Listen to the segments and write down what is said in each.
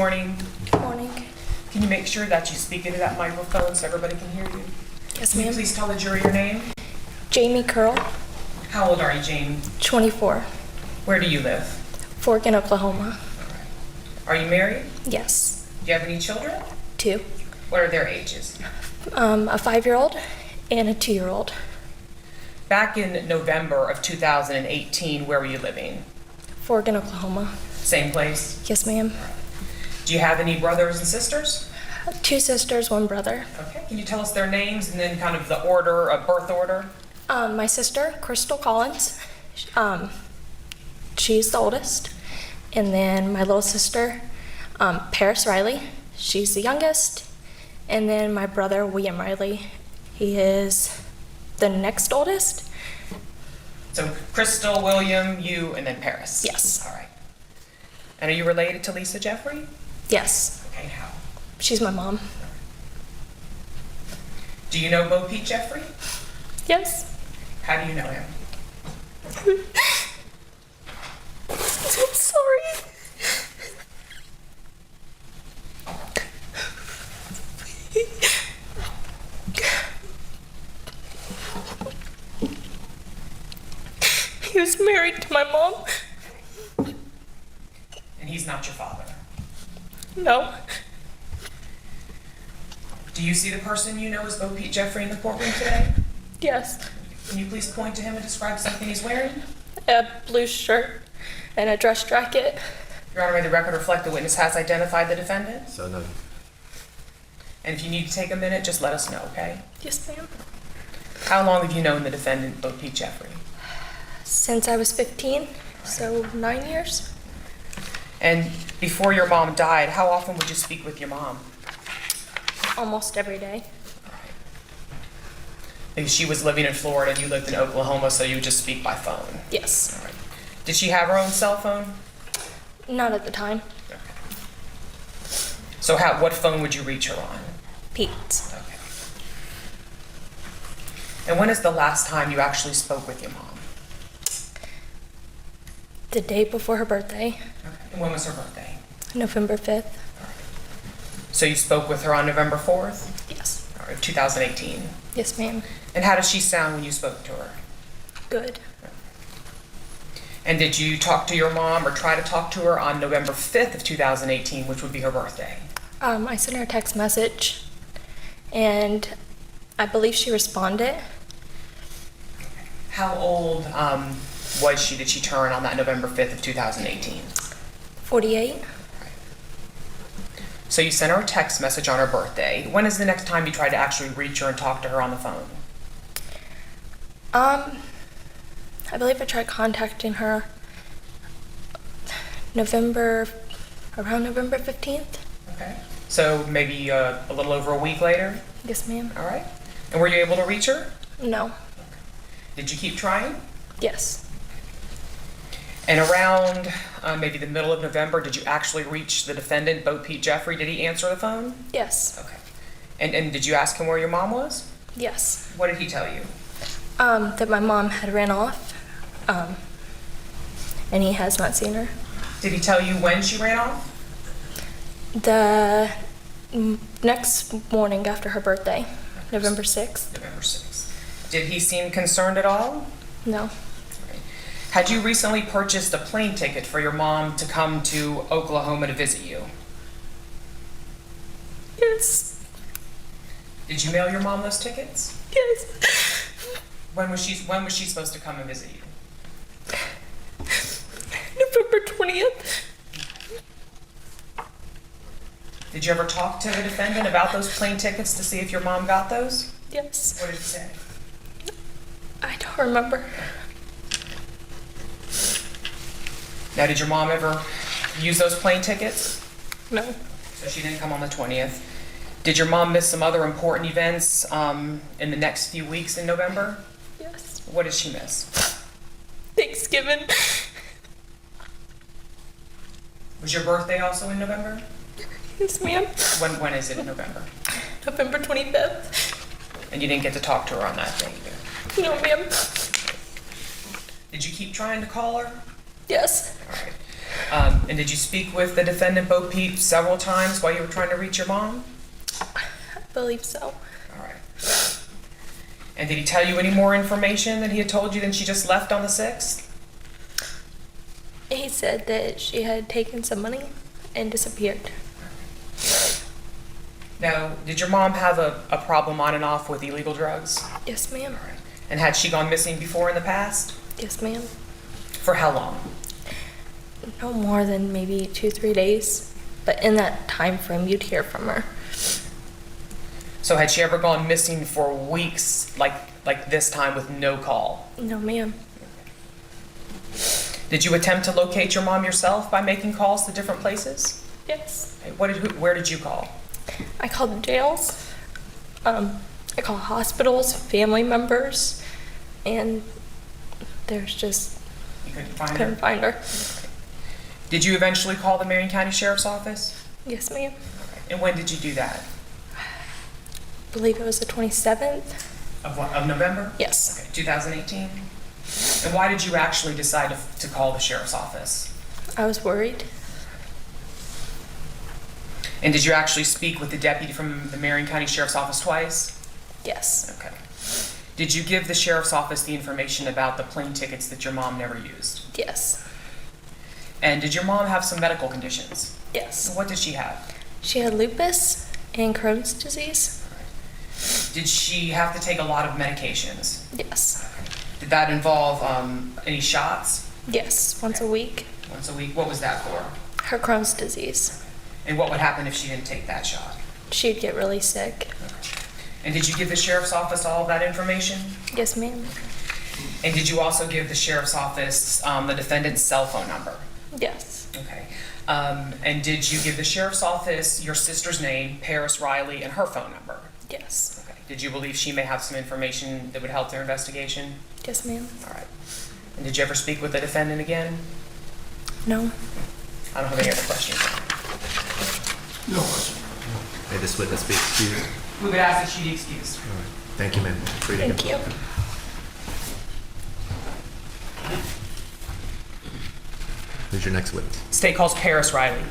morning. Good morning. Can you make sure that you speak into that microphone so everybody can hear you? Yes, Can you ma'am. please tell the jury your name? Jamie Curl, How old are you, Jane? 24, Where do you live? Forkin, Oklahoma. Are you married? Yes. Do you have any children? 2. What are their ages? A 5-year-old and a 2-year-old. Back in November of 2018, where were you living? Forkin, Oklahoma. Same place? Yes, ma'am. Do you have any brothers and sisters? 2 sisters, 1 brother. Okay, can you tell us their names and then kind of the order, of birth order? My sister, Crystal Collins, she's the oldest. And then my little sister, Paris Riley, she's the youngest. And then my brother, William Riley, he is the next oldest. So Crystal, William, you, and then Paris? Yes. All right. And are you related to Lisa Jeffrey? Yes, Okay, how? she's my mom. Do you know Bo Pete Jeffrey? Yes. How do you know him? I'm sorry. He was married to my mom. And he's not your father. No. Do you see the person you know as Bo Pete Jeffrey in the courtroom today? Yes. Can you please point to him and describe something he's wearing? A blue shirt and a dress jacket. Your Honor, may the record reflect the witness has identified the defendant? So noted. And if you need to take a minute, just let us know, okay? Yes, ma'am. How long have you known the defendant, Bo Pete Jeffrey? Since I was 15, so 9 years. And before your mom died, how often would you speak with your mom? Almost every day. Because she was living in Florida and you lived in Oklahoma, so you would just speak by phone. Yes. All right. Did she have her own cell phone? Not at the time. So what phone would you reach her on? Pete's. Okay. And when is the last time you actually spoke with your mom? The day before her birthday, Okay. And when was her birthday? November 5th. So you spoke with her on November 4th, Yes. or 2018. Yes, ma'am. And how does she sound when you spoke to her? Good. And did you talk to your mom or try to talk to her on November 5th of 2018, which would be her birthday? I sent her a text message, and I believe she responded. How old was she? Did she turn on that November 5th of 2018? 48. So you sent her a text message on her birthday. When is the next time you tried to actually reach her and talk to her on the phone? I believe I tried contacting her around November 15th. Okay. So maybe a little over a week later? Yes, ma'am. All right. And were you able to reach her? No. Did you keep trying? Yes. And around maybe the middle of November, did you actually reach the defendant, Bo Pete Jeffrey? Did he answer the phone? Yes. Okay. And did you ask him where your mom was? Yes. What did he tell you? That my mom had ran off, and he has not seen her. Did he tell you when she ran off? The next morning after her birthday, November 6th. November 6th. Did he seem concerned at all? No. Had you recently purchased a plane ticket for your mom to come to Oklahoma to visit you? Yes. Did you mail your mom those tickets? Yes. When was she supposed to come and visit you? November 20th. Did you ever talk to the defendant about those plane tickets to see if your mom got those? Yes. What did he say? I don't remember. Now, did your mom ever use those plane tickets? No. So she didn't come on the 20th. Did your mom miss some other important events in the next few weeks in November? Yes. What did she miss? Thanksgiving. Was your birthday also in November? Yes, ma'am. When is it in November? November 25th. And you didn't get to talk to her on that day either? No, ma'am. Did you keep trying to call her? Yes. All right. And did you speak with the defendant, Bo Peep, several times while you were trying to reach your mom? I believe so. All right. And did he tell you any more information that he had told you than she just left on the 6th? He said that she had taken some money and disappeared. Now, did your mom have a problem on and off with illegal drugs? Yes, ma'am. All right. And had she gone missing before in the past? Yes, ma'am. For how long? No more than maybe 2-3 days, but in that time frame, you'd hear from her. So had she ever gone missing for weeks, like this time, with no call? No, ma'am. Did you attempt to locate your mom yourself by making calls to different places? Yes. Okay, where did you call? I called the jails. I called hospitals, family members, and there's just You couldn't find her? couldn't find her. Did you eventually call the Marion County Sheriff's Office? Yes, ma'am. And when did you do that? I believe it was the 27th. Of what, of November? Yes. Okay, 2018? And why did you actually decide to call the Sheriff's Office? I was worried. And did you actually speak with the deputy from the Marion County Sheriff's Office twice? Yes. Okay. Did you give the Sheriff's Office the information about the plane tickets that your mom never used? Yes. And did your mom have some medical conditions? Yes. What did she have? She had lupus and Crohn's disease. Did she have to take a lot of medications? Yes. Did that involve any shots? Yes, once a week. Once a week? What was that for? Her Crohn's disease. And what would happen if she didn't take that shot? She'd get really sick. And did you give the Sheriff's Office all of that information? Yes, ma'am. And did you also give the Sheriff's Office the defendant's cell phone number? Yes. Okay. And did you give the Sheriff's Office your sister's name, Paris Riley, and her phone number? Yes. Okay. Did you believe she may have some information that would help their investigation? Yes, ma'am. All right. And did you ever speak with the defendant again? No. I don't have any other questions. No question. May this witness be excused. We would ask that she be excused. All right. Thank you, ma'am. Free to Thank go. you. Who's your next witness? State calls Paris Riley.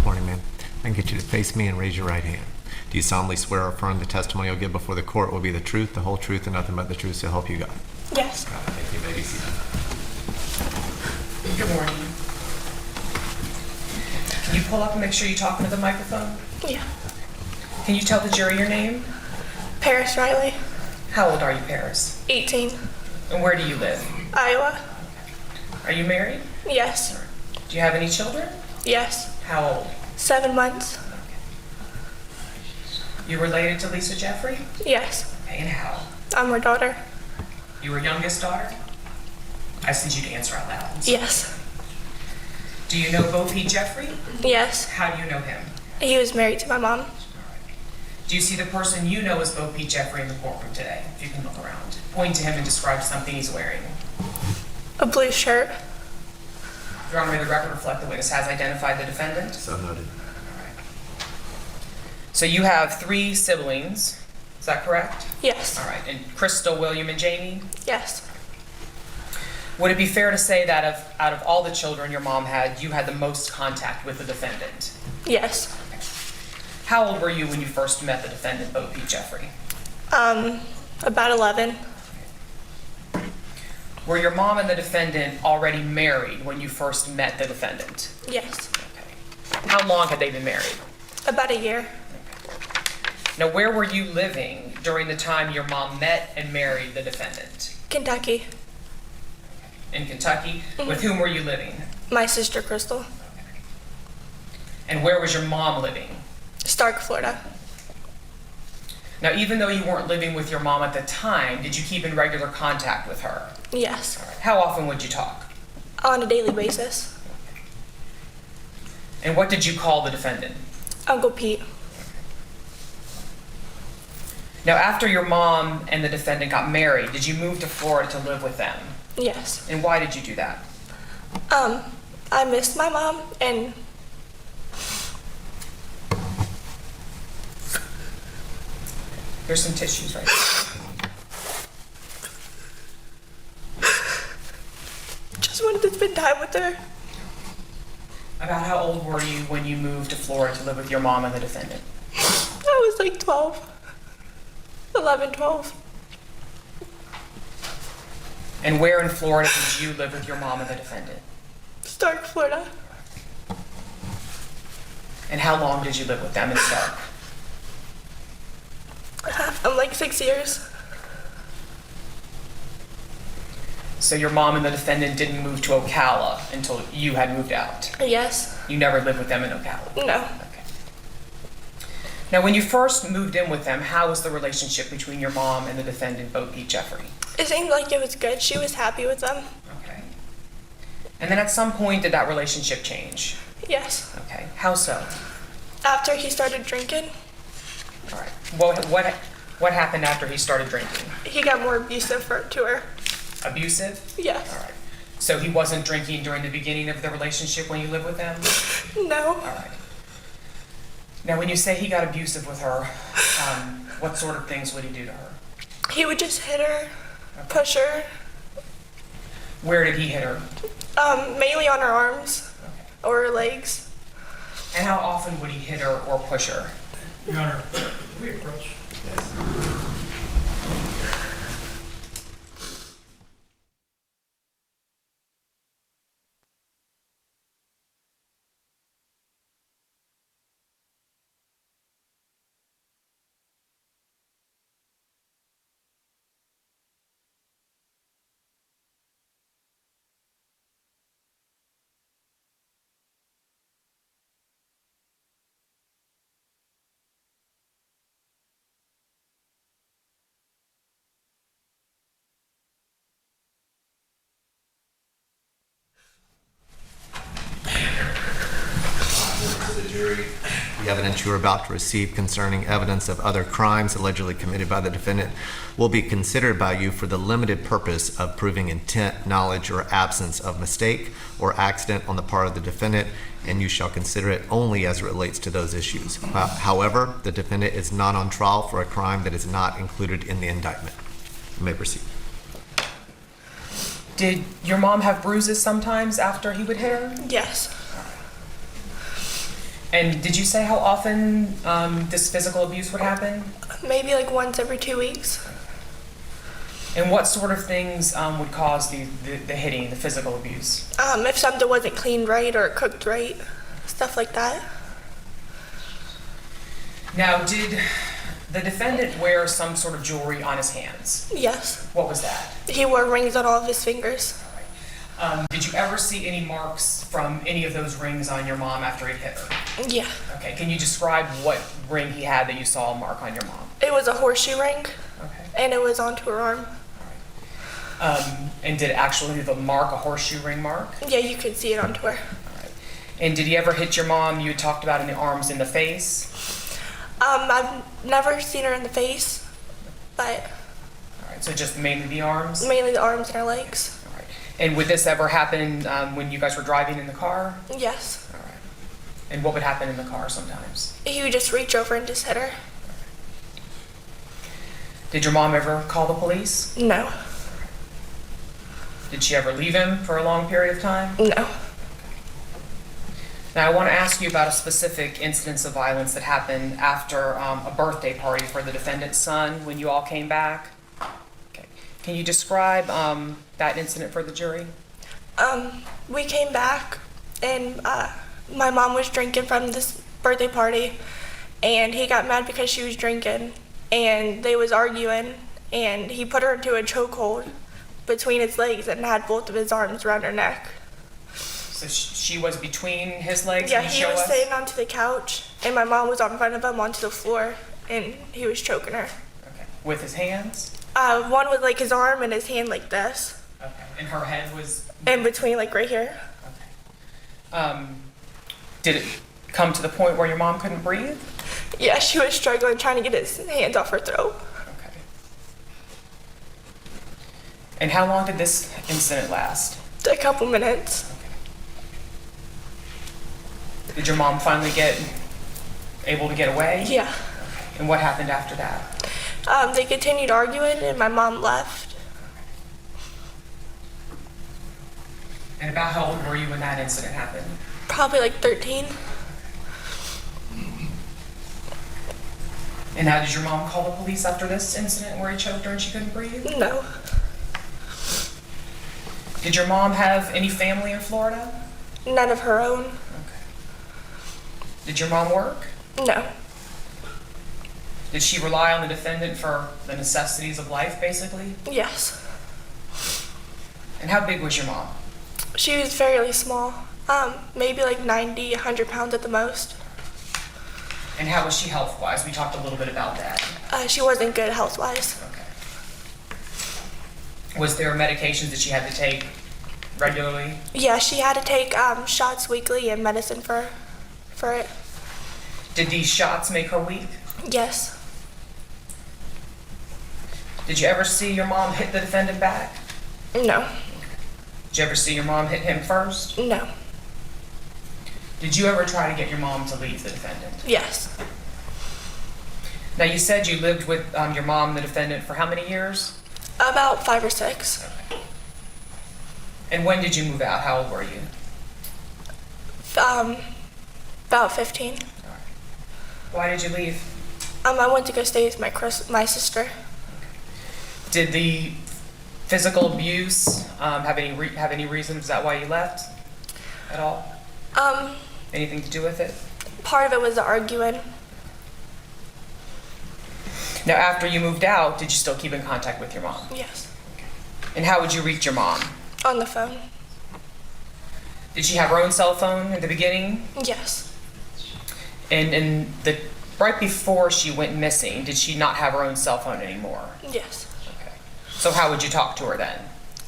Morning, ma'am. I can get you to face me and raise your right hand. Do you solemnly swear or affirm the testimony you'll give before the court will be the truth, the whole truth, and nothing but the truth, so help you God? Yes. Thank you, baby. Good morning. Can you pull up and make sure you're talking to the microphone? Yeah. Can you tell the jury your name? Paris Riley, How old are you, Paris? 18, And where do you live? Iowa. Are you married? Yes. Do you have any children? Yes. How old? 7 months. You related to Lisa Jeffrey? Yes. Okay, and how? I'm her daughter. You her youngest daughter? I just need you to answer out loud. Yes. Do you know Bo P. Jeffrey? Yes. How do you know him? He was married to my mom. Do you see the person you know as Bo P. Jeffrey in the courtroom today? If you can look around. Point to him and describe something he's wearing. A blue shirt. Your Honor, may the record reflect the witness has identified the defendant? So noted. So you have 3 siblings, is that correct? Yes. All right, and Crystal, William, and Jamie? Yes. Would it be fair to say that out of all the children your mom had, you had the most contact with the defendant? Yes. How old were you when you first met the defendant, Bo P. Jeffrey? About 11. Were your mom and the defendant already married when you first met the defendant? Yes. Okay. How long had they been married? About a year. Now, where were you living during the time your mom met and married the defendant? Kentucky. In Kentucky? With whom were you living? My sister Crystal. And where was your mom living? Stark, Florida. Now, even though you weren't living with your mom at the time, did you keep in regular contact with her? Yes. All right. How often would you talk? On a daily basis. And what did you call the defendant? Uncle Pete. Now, after your mom and the defendant got married, did you move to Florida to live with them? Yes. And why did you do that? I missed my mom, and Here's some tissues right there. just wanted to spend time with her. About how old were you when you moved to Florida to live with your mom and the defendant? I was like 12. 11, 12. And where in Florida did you live with your mom and the defendant? Stark, Florida. And how long did you live with them in Stark? I'm like 6 years. So your mom and the defendant didn't move to Ocala until you had moved out. Yes. You never lived with them in Ocala? No. Okay. Now, when you first moved in with them, how was the relationship between your mom and the defendant, Bo Pete Jeffrey? It seemed like it was good. She was happy with them. Okay. And then at some point, did that relationship change? Yes. Okay. How so? After he started drinking, All right. What happened after he started drinking? he got more abusive to her. Abusive? Yes. All right. So he wasn't drinking during the beginning of the relationship when you lived with them? No. All right. Now, when you say he got abusive with her, what sort of things would he do to her? He would just hit her, push her, Where did he hit her? mainly on her arms Okay. or her legs. And how often would he hit her or push her? Your Honor, can we approach? To the jury, the evidence you are about to receive concerning evidence of other crimes allegedly committed by the defendant will be considered by you for the limited purpose of proving intent, knowledge, or absence of mistake or accident on the part of the defendant, and you shall consider it only as it relates to those issues. However, the defendant is not on trial for a crime that is not included in the indictment. You may proceed. Did your mom have bruises sometimes after he would hit her? Yes. And did you say how often this physical abuse would happen? Maybe like once every 2 weeks. And what sort of things would cause the hitting, the physical abuse? If something wasn't cleaned right or cooked right, stuff like that. Now, did the defendant wear some sort of jewelry on his hands? Yes. What was that? He wore rings on all of his fingers. Did you ever see any marks from any of those rings on your mom after he hit her? Yeah. Okay, can you describe what ring he had that you saw a mark on your mom? It was a horseshoe ring, Okay. and it was onto her arm. And did it actually the mark a horseshoe ring mark? Yeah, you could see it onto her. All right. And did he ever hit your mom? You had talked about in the arms, in the face. I've never seen her in the face, but All right. So just mainly the arms. mainly the arms and her legs. All right. And would this ever happen when you guys were driving in the car? Yes. All right. And what would happen in the car sometimes? He would just reach over and just hit her. Did your mom ever call the police? No. Did she ever leave him for a long period of time? No. Now, I want to ask you about a specific incidence of violence that happened after a birthday party for the defendant's son when you all came back. Okay. Can you describe that incident for the jury? We came back, and my mom was drinking from this birthday party, and he got mad because she was drinking, and they was arguing, and he put her into a chokehold between his legs and had both of his arms around her neck. So she was between his legs? Yeah, Can you he show was us? sitting onto the couch, and my mom was on front of him onto the floor, and he was choking her. Okay. With his hands? One with like his arm and his hand like this, Okay. And her head was? in between like right here. Okay. Did it come to the point where your mom couldn't breathe? Yeah, she was struggling trying to get his hands off her throat. Okay. And how long did this incident last? A couple minutes. Did your mom finally get able to get away? Yeah. And what happened after that? They continued arguing and my mom left. And about how old were you when that incident happened? Probably like 13. And now did your mom call the police after this incident where he choked her and she couldn't breathe? No. Did your mom have any family in Florida? None of her own. Okay. Did your mom work? No. Did she rely on the defendant for the necessities of life, basically? Yes. And how big was your mom? She was fairly small. Maybe like 90, 100 pounds at the most. And how was she health-wise? We talked a little bit about that. She wasn't good health-wise. Okay. Was there medications that she had to take regularly? Yeah, she had to take shots weekly and medicine for it. Did these shots make her weak? Yes. Did you ever see your mom hit the defendant back? No. Did you ever see your mom hit him first? No. Did you ever try to get your mom to leave the defendant? Yes. Now, you said you lived with your mom and the defendant for how many years? About 5 or 6. And when did you move out? How old were you? About 15. Why did you leave? I went to go stay with my sister. Did the physical abuse have any reason? Is that why you left at all? Anything to do with it? Part of it was the arguing. Now, after you moved out, did you still keep in contact with your mom? Yes. And how would you reach your mom? On the phone. Did she have her own cell phone in the beginning? Yes. And right before she went missing, did she not have her own cell phone anymore? Yes. Okay. So how would you talk to her then?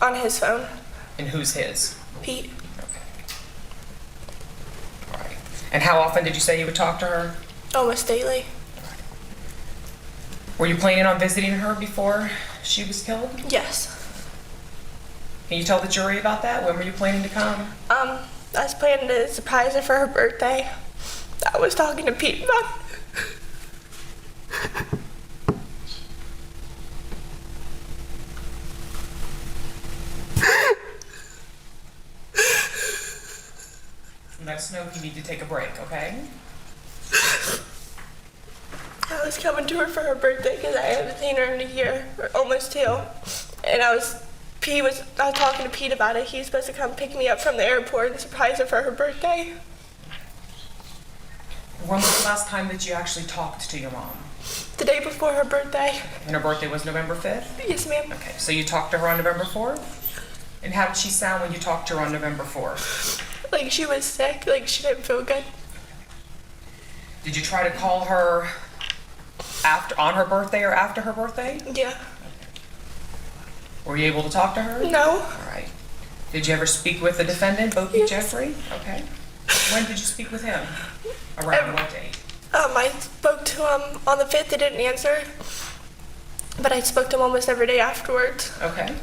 On his phone. And who's his? Pete. Okay. All right. And how often did you say you would talk to her? Almost daily. Were you planning on visiting her before she was killed? Yes. Can you tell the jury about that? When were you planning to come? I was planning to surprise her for her birthday. I was talking to Pete about Let us know if you need to take a break, okay? I was coming to her for her birthday because I haven't seen her in a year, or almost 2. And I was talking to Pete about it. He was supposed to come pick me up from the airport and surprise her for her birthday. When was the last time that you actually talked to your mom? The day before her birthday. And her birthday was November 5th? Yes, ma'am. Okay, so you talked to her on November 4th? And how did she sound when you talked to her on November 4th? Like she was sick, like she didn't feel good. Did you try to call her on her birthday or after her birthday? Yeah. Were you able to talk to her? No. All right. Did you ever speak with the defendant, Boki Yes. Jeffrey? Okay. When did you speak with him? Around what date? I spoke to him on the 5th. He didn't answer. But I spoke to him almost every day afterwards. Okay.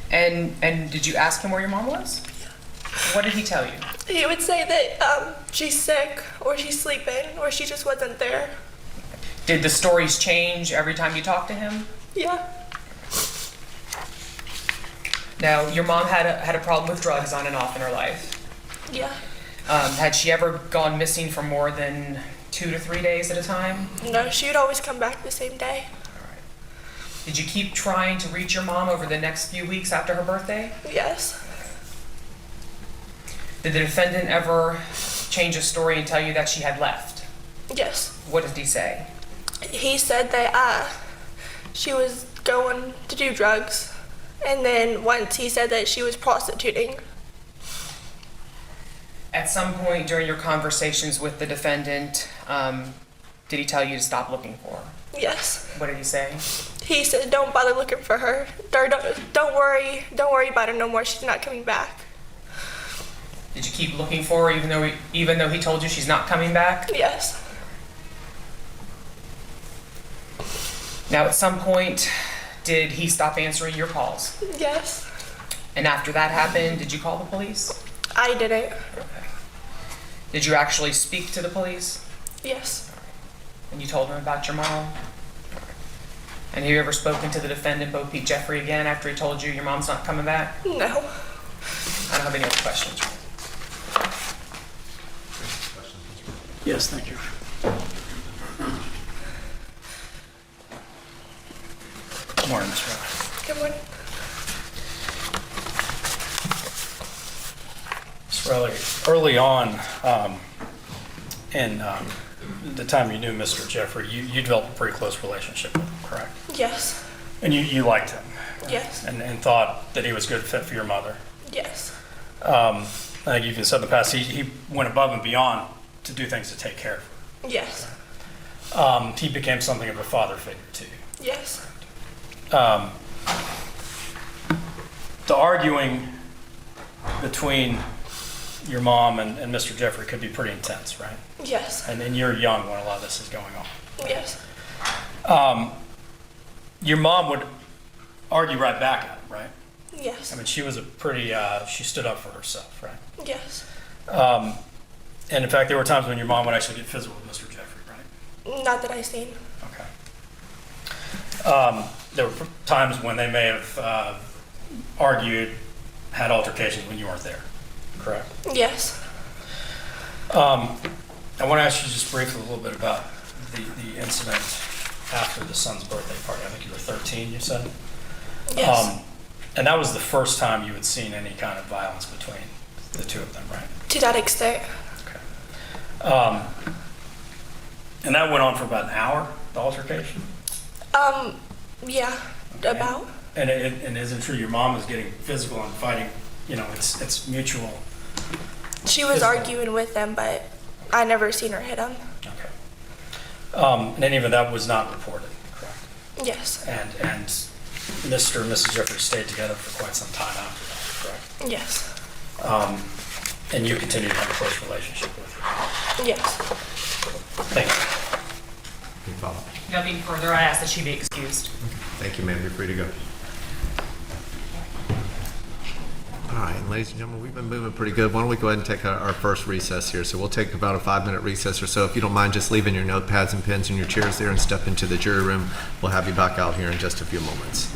And did you ask him where your mom was? What did he tell you? He would say that she's sick, or she's sleeping, or she just wasn't there. Did the stories change every time you talked to him? Yeah. Now, your mom had a problem with drugs on and off in her life. Yeah. Had she ever gone missing for more than 2 to 3 days at a time? No, she would always come back the same day. All right. Did you keep trying to reach your mom over the next few weeks after her birthday? Yes. Did the defendant ever change a story and tell you that she had left? Yes. What did he say? He said that she was going to do drugs. And then once he said that she was prostituting. At some point during your conversations with the defendant, did he tell you to stop looking for her? Yes. What did he say? He said, "Don't bother looking for her. Or don't worry about her no more. She's not coming back." Did you keep looking for her even though he told you she's not coming back? Yes. Now, at some point, did he stop answering your calls? Yes. And after that happened, did you call the police? I didn't. Did you actually speak to the police? Yes. And you told them about your mom? And have you ever spoken to the defendant, Bo Pete Jeffrey, again after he told you your mom's not coming back? No. I don't have any other questions. Yes, thank you. Good morning, Ms. Riley. Good morning. Ms. Riley, early on, in the time you knew Mr. Jeffrey, you developed a pretty close relationship with him, correct? Yes. And you liked him? Yes. And thought that he was a good fit for your mother? Yes. I think you've said in the past, he went above and beyond to do things to take care of her. Yes. He became something of a father figure to you. Yes. The arguing between your mom and Mr. Jeffrey could be pretty intense, right? Yes. And then you're young when a lot of this is going on. Yes. Your mom would argue right back at him, right? Yes. I mean, she was a pretty, she stood up for herself, right? Yes. And in fact, there were times when your mom would actually get physical with Mr. Jeffrey, right? Not that I've seen. Okay. There were times when they may have argued, had altercations when you weren't there, correct? Yes. I want to ask you just briefly a little bit about the incident after the son's birthday party. I think you were 13, you said? Yes. And that was the first time you had seen any kind of violence between the two of them, right? To that extent. Okay. And that went on for about an hour, the altercation? Yeah. Okay. About. And isn't true your mom was getting physical and fighting, you know, it's mutual. She was Physical. arguing with them, but I never seen her hit him. Okay. And any of that was not reported, correct? Yes. And Mr. and Mrs. Jeffrey stayed together for quite some time after that, correct? Yes. And you continue to have a close relationship with her. Yes. Thank you. Any follow-up? Nothing further. I ask that she be excused. Thank you, ma'am. You're free to go. All right, and ladies and gentlemen, we've been moving pretty good. Why don't we go ahead and take our first recess here? So we'll take about a 5-minute recess or so. If you don't mind just leaving your notepads and pens and your chairs there and step into the jury room, we'll have you back out here in just a few moments.